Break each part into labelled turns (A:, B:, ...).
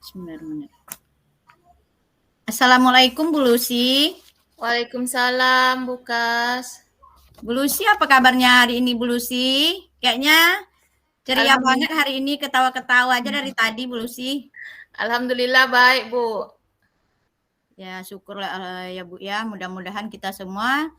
A: Bismillahirrahmanirrahim. Assalamualaikum Bu Lucy.
B: Waalaikumsalam, Bu Kas.
A: Bu Lucy, apa kabarnya hari ini Bu Lucy? Kayaknya ceria banget hari ini, ketawa-ketawa aja dari tadi Bu Lucy.
B: Alhamdulillah baik, Bu.
A: Ya syukurlah ya Bu ya, mudah-mudahan kita semua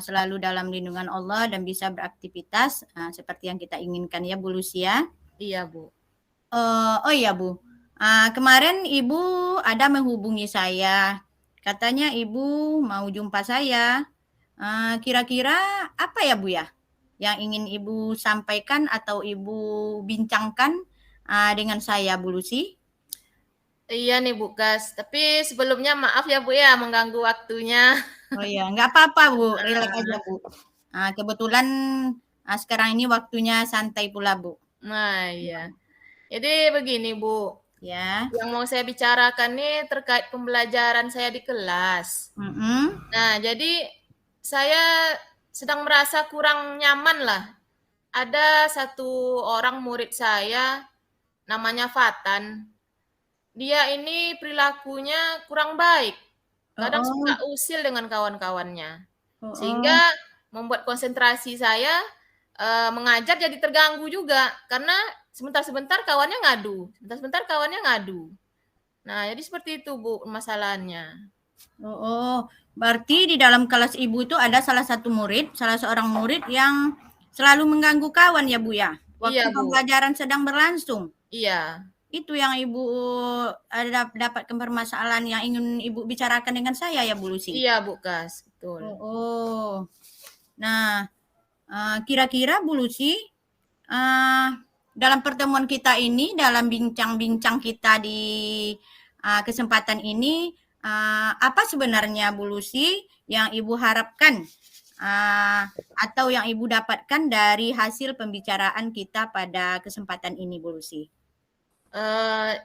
A: selalu dalam lindungan Allah dan bisa beraktivitas seperti yang kita inginkan ya Bu Lucy ya.
B: Iya Bu.
A: Oh iya Bu, kemarin Ibu ada menghubungi saya, katanya Ibu mau jumpa saya. Kira-kira apa ya Bu ya yang ingin Ibu sampaikan atau Ibu bincangkan dengan saya Bu Lucy?
B: Iya nih Bu Kas, tapi sebelumnya maaf ya Bu ya mengganggu waktunya.
A: Oh iya, nggak apa-apa Bu, relax aja Bu. Kebetulan sekarang ini waktunya santai pula Bu.
B: Nah iya. Jadi begini Bu,
A: Ya.
B: yang mau saya bicarakan nih terkait pembelajaran saya di kelas. Nah jadi saya sedang merasa kurang nyaman lah. Ada satu orang murid saya, namanya Fatan. Dia ini perilakunya kurang baik. Kadang suka usil dengan kawan-kawannya. Sehingga membuat konsentrasi saya mengajar jadi terganggu juga. Karena sebentar-sebentar kawannya ngadu. Sebentar-sebentar kawannya ngadu. Nah, jadi seperti itu, Bu, masalahnya.
A: Berarti di dalam kelas Ibu itu ada salah seorang murid yang selalu mengganggu kawan ya Bu ya? Waktu
B: Iya, Bu.
A: pembelajaran sedang berlangsung.
B: Iya.
A: Itu yang Ibu dapat permasalahan yang ingin Ibu bicarakan dengan saya ya Bu Lucy?
B: Iya, Bu Kas, betul.
A: Nah, kira-kira Bu Lucy, dalam pertemuan kita ini, dalam bincang-bincang kita di kesempatan ini, apa sebenarnya Bu Lucy yang Ibu harapkan atau yang Ibu dapatkan dari hasil pembicaraan kita pada kesempatan ini Bu Lucy?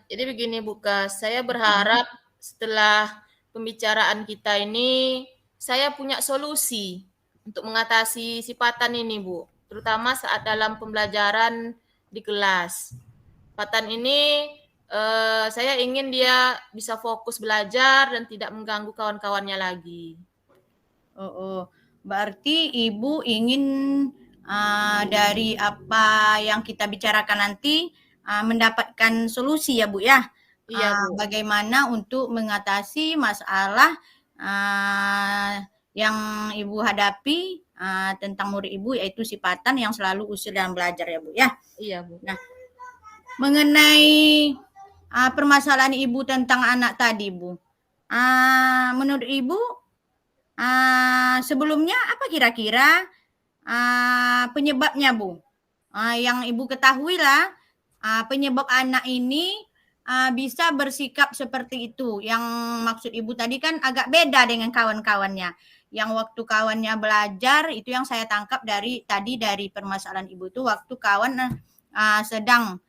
B: Jadi begini Bu Kas, saya berharap setelah pembicaraan kita ini, saya punya solusi untuk mengatasi sifatan ini Bu, terutama saat dalam pembelajaran di kelas. Fatan ini saya ingin dia bisa fokus belajar dan tidak mengganggu kawan-kawannya lagi.
A: Berarti Ibu ingin dari apa yang kita bicarakan nanti mendapatkan solusi ya Bu ya?
B: Iya, Bu.
A: Bagaimana untuk mengatasi masalah yang Ibu hadapi tentang murid Ibu, yaitu sifatan yang selalu usil dalam belajar ya Bu ya?
B: Iya, Bu.
A: Nah, mengenai permasalahan Ibu tentang anak tadi Bu, menurut Ibu sebelumnya apa kira-kira penyebabnya Bu? Yang Ibu ketahui lah penyebab anak ini bisa bersikap seperti itu. Yang maksud Ibu tadi kan agak beda dengan kawan-kawannya. Yang waktu kawannya belajar itu yang saya tangkap dari permasalahan Ibu itu waktu kawan sedang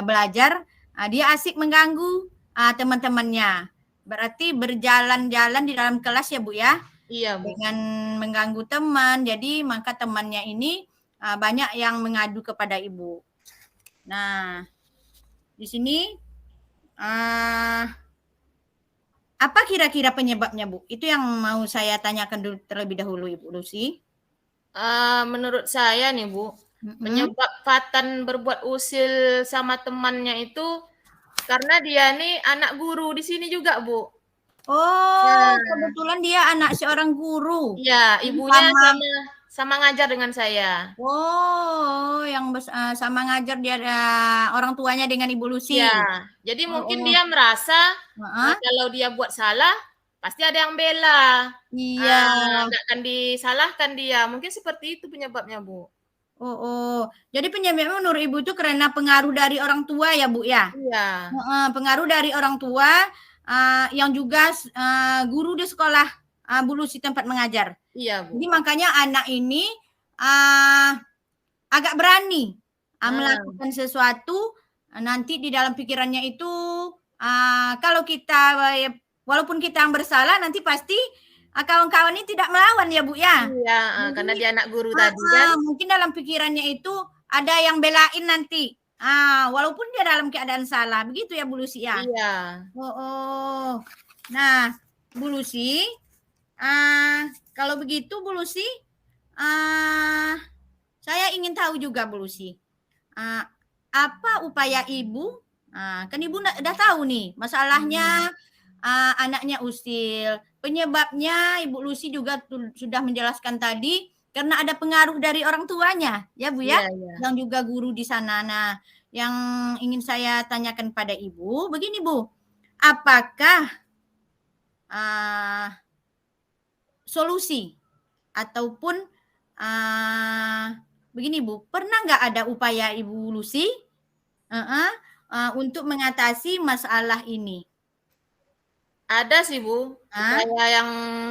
A: belajar dia asik mengganggu teman-temannya. Berarti berjalan-jalan di dalam kelas ya Bu ya?
B: Iya, Bu.
A: Dengan mengganggu teman, jadi maka temannya ini banyak yang mengadu kepada Ibu. Nah, di sini apa kira-kira penyebabnya Bu? Itu yang mau saya tanyakan dulu terlebih dahulu Ibu Lucy.
B: Menurut saya nih Bu, penyebab Fatan berbuat usil sama temannya itu karena dia nih anak guru di sini juga, Bu.
A: Kebetulan dia anak seorang guru.
B: Iya, ibunya sama ngajar dengan saya.
A: Yang sama ngajar dia orang tuanya dengan Ibu Lucy.
B: Iya, jadi mungkin dia merasa kalau dia buat salah pasti ada yang bela.
A: Iya.
B: Nggak akan disalahkan dia. Mungkin seperti itu penyebabnya, Bu.
A: Jadi penyebabnya menurut Ibu itu karena pengaruh dari orang tua ya Bu ya?
B: Iya.
A: Pengaruh dari orang tua yang juga guru di sekolah Bu Lucy tempat mengajar.
B: Iya, Bu.
A: Jadi makanya anak ini agak berani melakukan sesuatu, nanti di dalam pikirannya itu kalau kita walaupun kita yang bersalah nanti pasti kawan-kawan ini tidak melawan ya Bu ya?
B: Iya, karena dia anak guru tadi kan.
A: Mungkin dalam pikirannya itu ada yang belain nanti. Walaupun dia dalam keadaan salah, begitu ya Bu Lucy ya?
B: Iya.
A: Oh. Nah, Bu Lucy, kalau begitu Bu Lucy, saya ingin tahu juga Bu Lucy, apa upaya Ibu? Kan Ibu udah tahu nih masalahnya, anaknya usil. Penyebabnya Ibu Lucy juga sudah menjelaskan tadi karena ada pengaruh dari orang tuanya, ya Bu ya,
B: Iya, iya.
A: yang juga guru di sana. Nah, yang ingin saya tanyakan pada Ibu, begini Bu, apakah solusi ataupun begini Bu, pernah nggak ada upaya Ibu Lucy untuk mengatasi masalah ini?
B: Ada sih Bu, upaya yang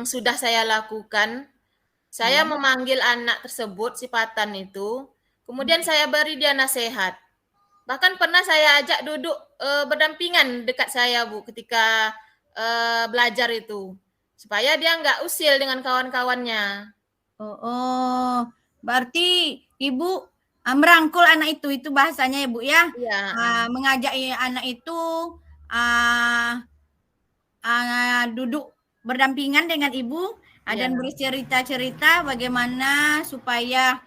B: sudah saya lakukan. Saya memanggil anak tersebut, si Patan itu, kemudian saya beri dia nasihat. Bahkan pernah saya ajak duduk berdampingan dekat saya Bu, ketika belajar itu, supaya dia nggak usil dengan kawan-kawannya.
A: Berarti Ibu merangkul anak itu bahasanya ya Bu ya?
B: Iya.
A: Mengajak anak itu duduk berdampingan dengan Ibu
B: Iya.
A: dan bercerita-cerita bagaimana supaya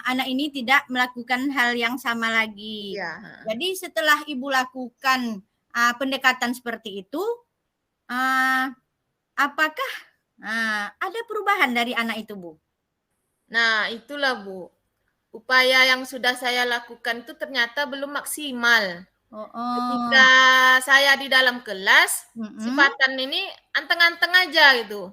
A: anak ini tidak melakukan hal yang sama lagi.
B: Iya.
A: Jadi setelah Ibu lakukan pendekatan seperti itu, apakah ada perubahan dari anak itu, Bu?
B: Nah, itulah Bu. Upaya yang sudah saya lakukan itu ternyata belum maksimal. Ketika saya di dalam kelas, si Patan ini anteng-anteng aja gitu.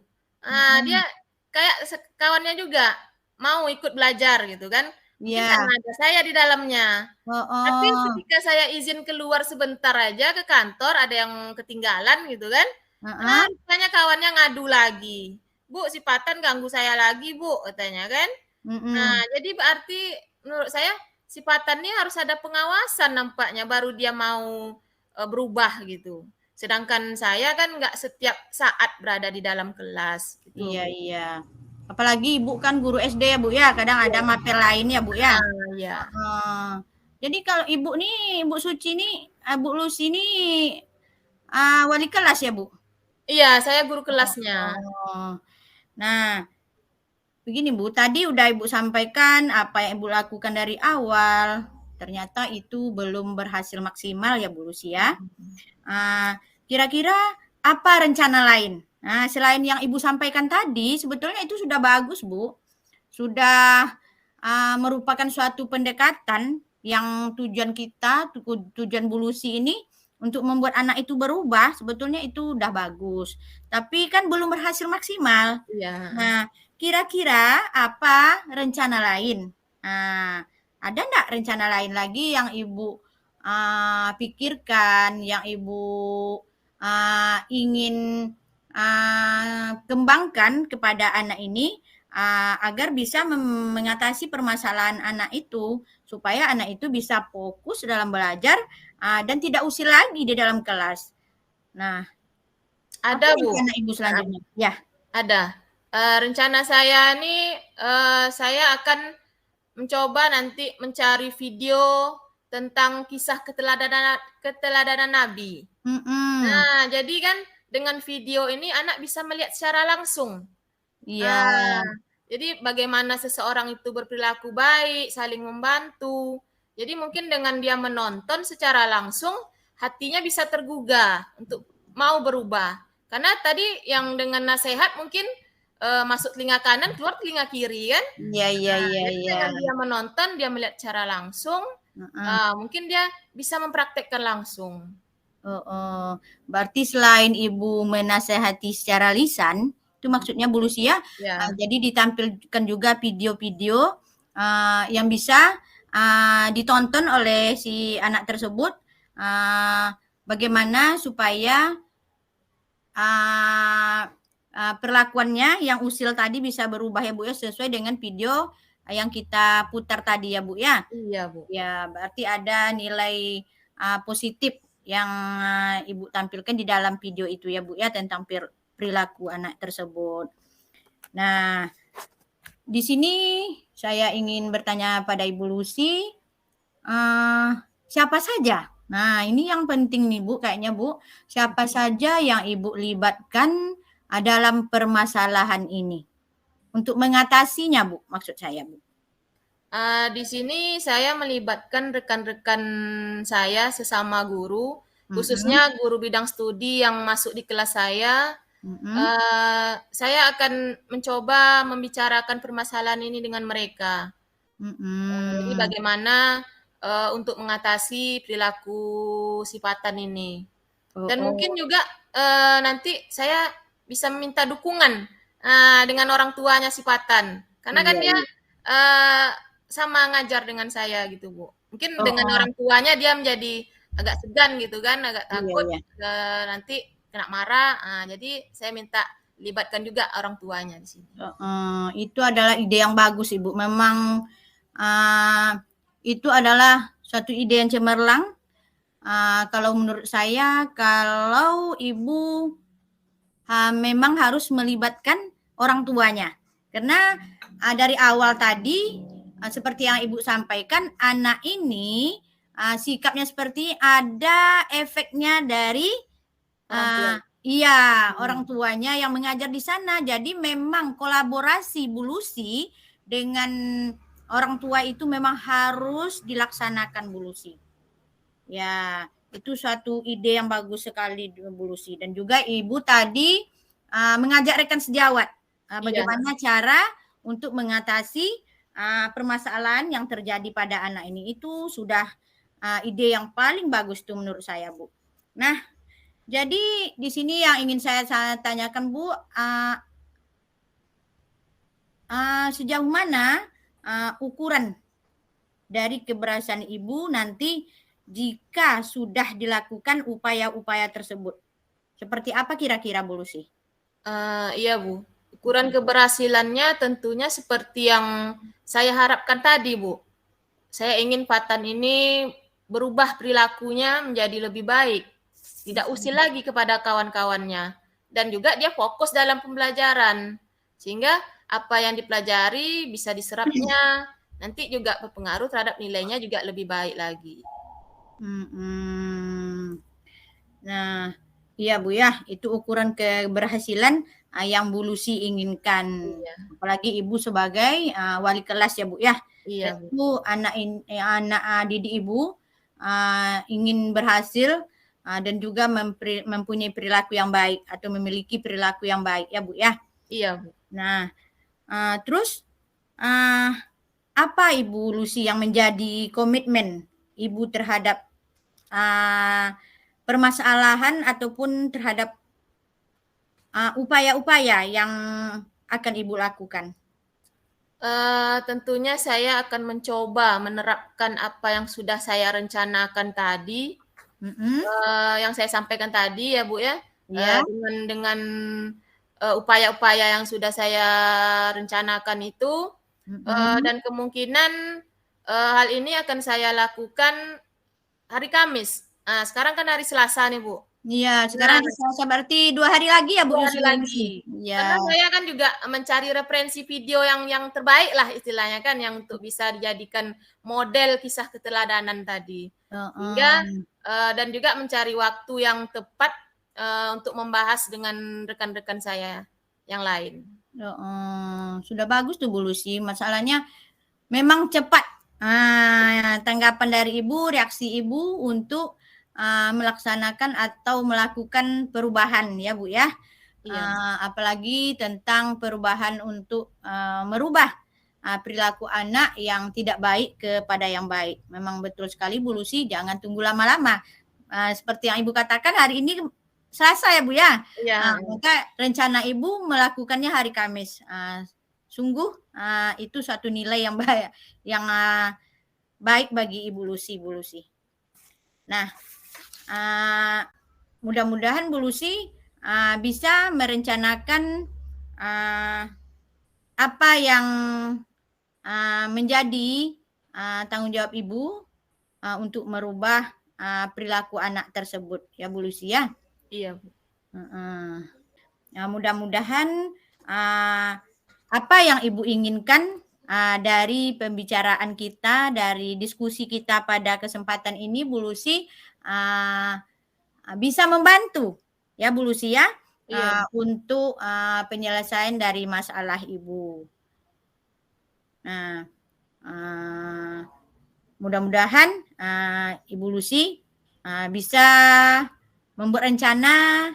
B: Dia kayak kawannya juga mau ikut belajar gitu kan. Mungkin karena ada saya di dalamnya. Tapi ketika saya izin keluar sebentar aja ke kantor, ada yang ketinggalan gitu kan. Rupanya kawannya ngadu lagi. Bu, si Patan ganggu saya lagi, Bu, katanya kan. Nah, jadi berarti menurut saya si Patan ini harus ada pengawasan nampaknya baru dia mau berubah gitu. Sedangkan saya kan nggak setiap saat berada di dalam kelas. Gitu.
A: Iya. Apalagi Ibu kan guru SD ya Bu ya, kadang ada mapel lain ya Bu ya.
B: Iya.
A: Jadi kalau Ibu nih, Ibu Suci nih, Bu Lucy nih wali kelas ya Bu?
B: Iya, saya guru kelasnya.
A: Nah, begini Bu, tadi udah Ibu sampaikan apa yang Ibu lakukan dari awal. Ternyata itu belum berhasil maksimal ya Bu Lucy ya. Kira-kira apa rencana lain? Nah, selain yang Ibu sampaikan tadi, sebetulnya itu sudah bagus Bu. Sudah merupakan suatu pendekatan yang tujuan kita, tujuan Bu Lucy ini untuk membuat anak itu berubah, sebetulnya itu udah bagus. Tapi kan belum berhasil maksimal.
B: Iya.
A: Nah, kira-kira apa rencana lain? Ada enggak rencana lain lagi yang Ibu pikirkan, yang Ibu ingin kembangkan kepada anak ini agar bisa mengatasi permasalahan anak itu, supaya anak itu bisa fokus dalam belajar dan tidak usil lagi di dalam kelas. Nah,
B: ada
A: apa
B: Bu.
A: rencana Ibu selanjutnya? Ya.
B: Ada. Rencana saya nih, saya akan mencoba nanti mencari video tentang kisah keteladanan Nabi. Nah, jadi kan dengan video ini anak bisa melihat secara langsung.
A: Iya.
B: Jadi bagaimana seseorang itu berperilaku baik, saling membantu. Jadi mungkin dengan dia menonton secara langsung, hatinya bisa tergugah untuk mau berubah. Karena tadi yang dengan nasihat mungkin masuk telinga kanan, keluar telinga kiri kan.
A: Iya.
B: Jadi dengan dia menonton, dia melihat secara langsung, mungkin dia bisa mempraktekkan langsung.
A: Berarti selain Ibu menasehati secara lisan, itu maksudnya Bu Lucy ya. Jadi ditampilkan juga video-video yang bisa ditonton oleh si anak tersebut, bagaimana supaya perlakuannya yang usil tadi bisa berubah ya Bu ya, sesuai dengan video yang kita putar tadi ya Bu ya.
B: Iya Bu.
A: Ya, berarti ada nilai positif yang Ibu tampilkan di dalam video itu ya Bu ya, tentang perilaku anak tersebut. Nah, di sini saya ingin bertanya pada Ibu Lucy, siapa saja? Nah, ini yang penting nih Bu, kayaknya Bu. Siapa saja yang Ibu libatkan dalam permasalahan ini? Untuk mengatasinya Bu, maksud saya Bu.
B: Di sini saya melibatkan rekan-rekan saya sesama guru, khususnya guru bidang studi yang masuk di kelas saya. Saya akan mencoba membicarakan permasalahan ini dengan mereka. Jadi bagaimana untuk mengatasi perilaku sifatan ini. Dan mungkin juga nanti saya bisa meminta dukungan dengan orang tuanya sifatan. Karena kan dia sama ngajar dengan saya gitu, Bu. Mungkin dengan orang tuanya dia menjadi agak segan gitu kan, agak takut nanti kena marah. Jadi saya minta libatkan juga orang tuanya di sini.
A: Itu adalah ide yang bagus, Ibu. Memang itu adalah suatu ide yang cemerlang. Kalau menurut saya, kalau Ibu memang harus melibatkan orang tuanya. Karena dari awal tadi, seperti yang Ibu sampaikan, anak ini sikapnya seperti ada efeknya dari orang tuanya yang mengajar di sana. Jadi memang kolaborasi Bu Lucy dengan orang tua itu memang harus dilaksanakan Bu Lucy. Ya, itu suatu ide yang bagus sekali Bu Lucy. Dan juga Ibu tadi mengajak rekan sejawat bagaimana cara untuk mengatasi permasalahan yang terjadi pada anak ini. Itu sudah ide yang paling bagus tuh menurut saya Bu. Nah, jadi di sini yang ingin saya tanyakan Bu, sejauh mana ukuran dari keberhasilan Ibu nanti jika sudah dilakukan upaya-upaya tersebut? Seperti apa kira-kira Bu Lucy?
B: Iya Bu, ukuran keberhasilannya tentunya seperti yang saya harapkan tadi Bu. Saya ingin Fatan ini berubah perilakunya menjadi lebih baik. Tidak usil lagi kepada kawan-kawannya. Dan juga dia fokus dalam pembelajaran. Sehingga apa yang dipelajari bisa diserapnya. Nanti juga berpengaruh terhadap nilainya juga lebih baik lagi.
A: Nah, iya Bu ya, itu ukuran keberhasilan yang Bu Lucy inginkan. Apalagi Ibu sebagai wali kelas ya Bu ya.
B: Iya.
A: Itu anak didik Ibu ingin berhasil dan juga mempunyai perilaku yang baik atau memiliki perilaku yang baik ya Bu ya.
B: Iya Bu.
A: Nah, terus apa Ibu Lucy yang menjadi komitmen Ibu terhadap permasalahan ataupun terhadap upaya-upaya yang akan Ibu lakukan?
B: Tentunya saya akan mencoba menerapkan apa yang sudah saya rencanakan tadi, yang saya sampaikan tadi ya Bu ya, dengan upaya-upaya yang sudah saya rencanakan itu, dan kemungkinan hal ini akan saya lakukan hari Kamis. Sekarang kan hari Selasa nih Bu.
A: Iya, sekarang hari Selasa berarti 2 hari lagi ya Bu?
B: 2 hari lagi. Karena saya kan juga mencari referensi video yang terbaik lah istilahnya kan, yang untuk bisa dijadikan model kisah keteladanan tadi. Sehingga dan juga mencari waktu yang tepat untuk membahas dengan rekan-rekan saya yang lain.
A: Sudah bagus tuh Bu Lucy. Masalahnya memang cepat tanggapan dari Ibu, reaksi Ibu untuk melaksanakan atau melakukan perubahan ya Bu ya. Apalagi tentang perubahan untuk merubah perilaku anak yang tidak baik kepada yang baik. Memang betul sekali Bu Lucy, jangan tunggu lama-lama. Seperti yang Ibu katakan hari ini Selasa ya Bu ya. Maka rencana Ibu melakukannya hari Kamis. Sungguh itu suatu nilai yang baik, yang baik bagi Ibu Lucy, Bu Lucy. Nah, mudah-mudahan Bu Lucy bisa merencanakan apa yang menjadi tanggung jawab Ibu untuk merubah perilaku anak tersebut ya Bu Lucy ya.
B: Iya Bu.
A: Mudah-mudahan apa yang Ibu inginkan dari pembicaraan kita, dari diskusi kita pada kesempatan ini, Bu Lucy bisa membantu ya Bu Lucy ya,
B: Iya.
A: untuk penyelesaian dari masalah Ibu. Nah, mudah-mudahan Ibu Lucy bisa membuat rencana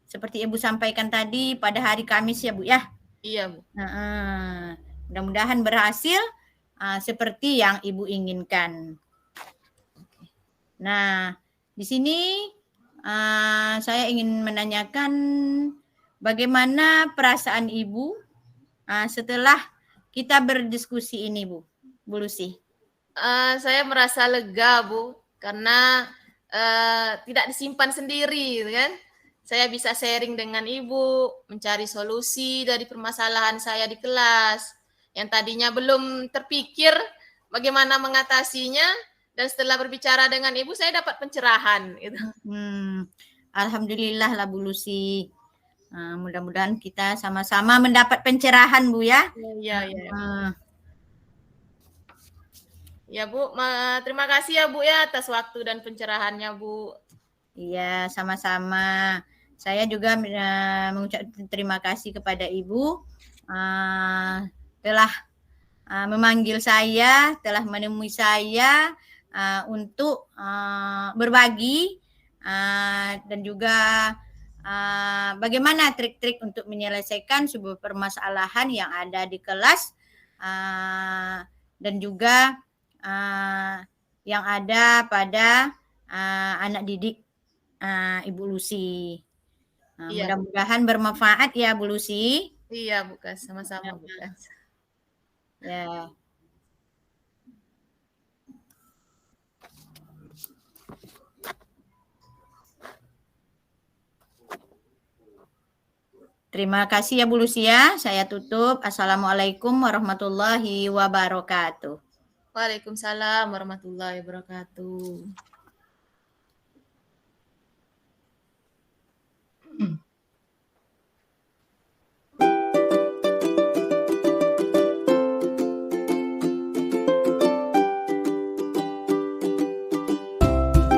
A: seperti Ibu sampaikan tadi pada hari Kamis ya Bu ya.
B: Iya Bu.
A: Mudah-mudahan berhasil seperti yang Ibu inginkan. Nah, di sini saya ingin menanyakan bagaimana perasaan Ibu setelah kita berdiskusi ini, Bu Lucy.
B: Saya merasa lega, Bu, karena tidak disimpan sendiri, kan? Saya bisa sharing dengan Ibu, mencari solusi dari permasalahan saya di kelas, yang tadinya belum terpikir bagaimana mengatasinya, dan setelah berbicara dengan Ibu, saya dapat pencerahan. Gitu.
A: Alhamdulillah lah Bu Lucy. Mudah-mudahan kita sama-sama mendapat pencerahan Bu ya.
B: Iya. Ya Bu, terima kasih ya Bu ya atas waktu dan pencerahannya Bu.
A: Iya, sama-sama. Saya juga mengucapkan terima kasih kepada Ibu telah memanggil saya, telah menemui saya untuk berbagi dan juga bagaimana trik-trik untuk menyelesaikan sebuah permasalahan yang ada di kelas dan juga yang ada pada anak didik Ibu Lucy. Iya. Mudah-mudahan bermanfaat ya Bu Lucy.
B: Iya Bu Kas, sama-sama Bu Kas.
A: Ya. Terima kasih ya Bu Lucy ya. Saya tutup. Assalamualaikum warahmatullahi wabarakatuh.
B: Waalaikumsalam warahmatullahi wabarakatuh.